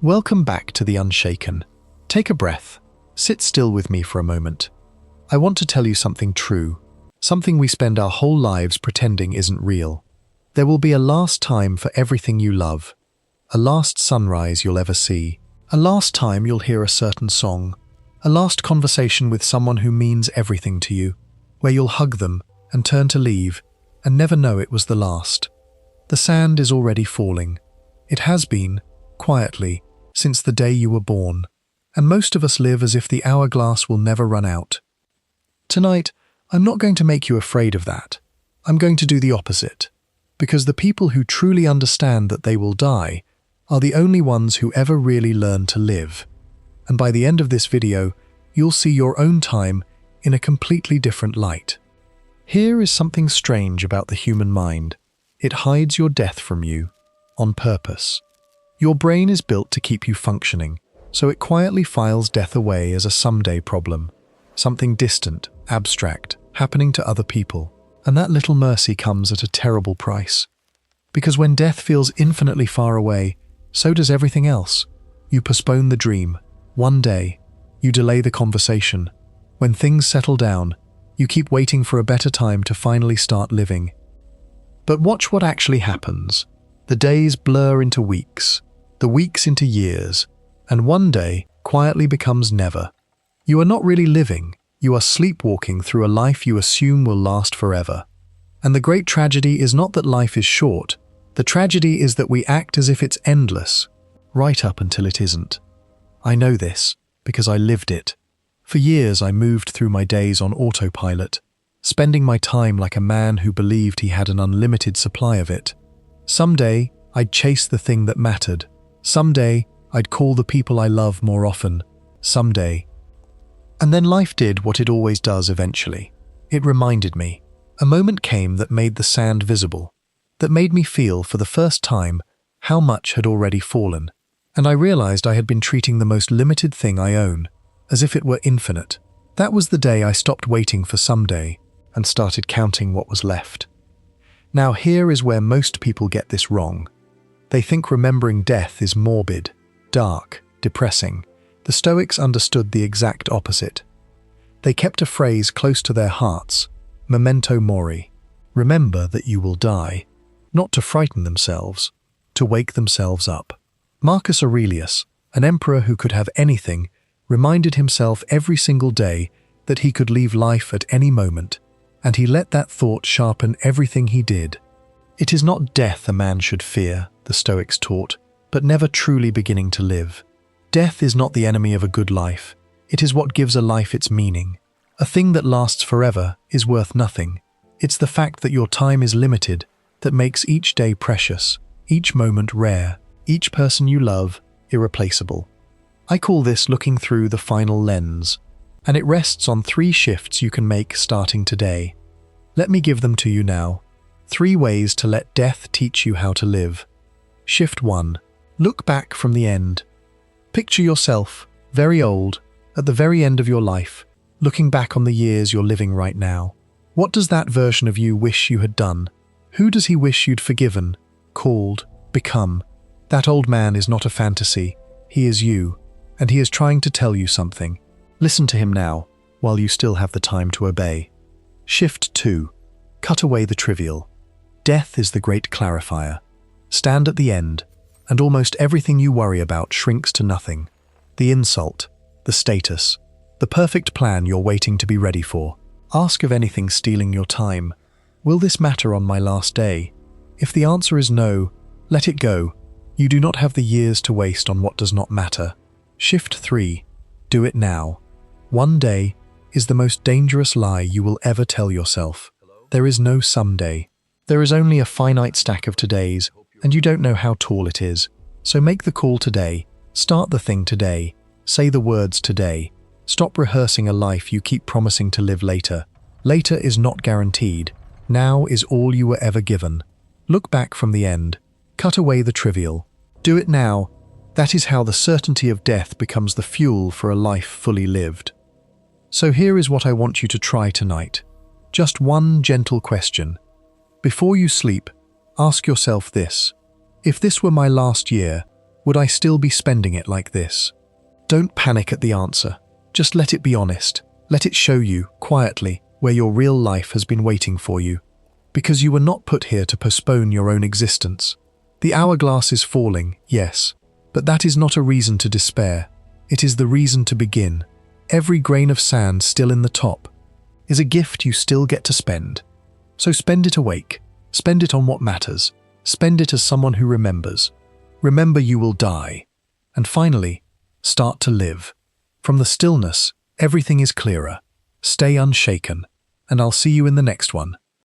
Welcome back to the Unshaken. Take a breath. Sit still with me for a moment. I want to tell you something true, something we spend our whole lives pretending isn't real. There will be a last time for everything you love, a last sunrise you'll ever see, a last time you'll hear a certain song, a last conversation with someone who means everything to you, where you'll hug them and turn to leave and never know it was the last. The sand is already falling. It has been, quietly, since the day you were born, and most of us live as if the hourglass will never run out. Tonight, I'm not going to make you afraid of that. I'm going to do the opposite, because the people who truly understand that they will die are the only ones who ever really learn to live. And by the end of this video, you'll see your own time in a completely different light. Here is something strange about the human mind. It hides your death from you, on purpose. Your brain is built to keep you functioning, so it quietly files death away as a someday problem, something distant, abstract, happening to other people. And that little mercy comes at a terrible price. Because when death feels infinitely far away, so does everything else. You postpone the dream. One day, you delay the conversation. When things settle down, you keep waiting for a better time to finally start living. But watch what actually happens. The days blur into weeks, the weeks into years, and one day quietly becomes never. You are not really living. You are sleepwalking through a life you assume will last forever. And the great tragedy is not that life is short. The tragedy is that we act as if it's endless, right up until it isn't. I know this because I lived it. For years I moved through my days on autopilot, spending my time like a man who believed he had an unlimited supply of it. Someday I'd chase the thing that mattered. Someday I'd call the people I love more often. Someday. And then life did what it always does eventually. It reminded me. A moment came that made the sand visible, that made me feel for the first time how much had already fallen. And I realized I had been treating the most limited thing I own as if it were infinite. That was the day I stopped waiting for someday and started counting what was left. Now here is where most people get this wrong. They think remembering death is morbid, dark, depressing. The Stoics understood the exact opposite. They kept a phrase close to their hearts, Memento Mori. Remember that you will die, not to frighten themselves, to wake themselves up. Marcus Aurelius, an emperor who could have anything, reminded himself every single day that he could leave life at any moment, and he let that thought sharpen everything he did. It is not death a man should fear, the Stoics taught, but never truly beginning to live. Death is not the enemy of a good life. It is what gives a life its meaning. A thing that lasts forever is worth nothing. It's the fact that your time is limited that makes each day precious, each moment rare, each person you love irreplaceable. I call this looking through the final lens, and it rests on 3 shifts you can make starting today. Let me give them to you now. 3 ways to let death teach you how to live. Shift 1. Look back from the end. Picture yourself, very old, at the very end of your life, looking back on the years you're living right now. What does that version of you wish you had done? Who does he wish you'd forgiven, called, become? That old man is not a fantasy. He is you, and he is trying to tell you something. Listen to him now, while you still have the time to obey. Shift 2. Cut away the trivial. Death is the great clarifier. Stand at the end, and almost everything you worry about shrinks to nothing. The insult, the status, the perfect plan you're waiting to be ready for. Ask of anything stealing your time. Will this matter on my last day? If the answer is no, let it go. You do not have the years to waste on what does not matter. Shift 3. Do it now. One day is the most dangerous lie you will ever tell yourself. There is no someday. There is only a finite stack of todays, and you don't know how tall it is. So make the call today. Start the thing today. Say the words today. Stop rehearsing a life you keep promising to live later. Later is not guaranteed. Now is all you were ever given. Look back from the end. Cut away the trivial. Do it now. That is how the certainty of death becomes the fuel for a life fully lived. So here is what I want you to try tonight. Just one gentle question. Before you sleep, ask yourself this. If this were my last year, Would I still be spending it like this? Don't panic at the answer. Just let it be honest. Let it show you, quietly, where your real life has been waiting for you. Because you were not put here to postpone your own existence. The hourglass is falling, yes, but that is not a reason to despair. It is the reason to begin. Every grain of sand still in the top is a gift you still get to spend. So spend it awake. Spend it on what matters. Spend it as someone who remembers. Remember you will die. And finally, start to live. From the stillness, everything is clearer. Stay unshaken, and I'll see you in the next one.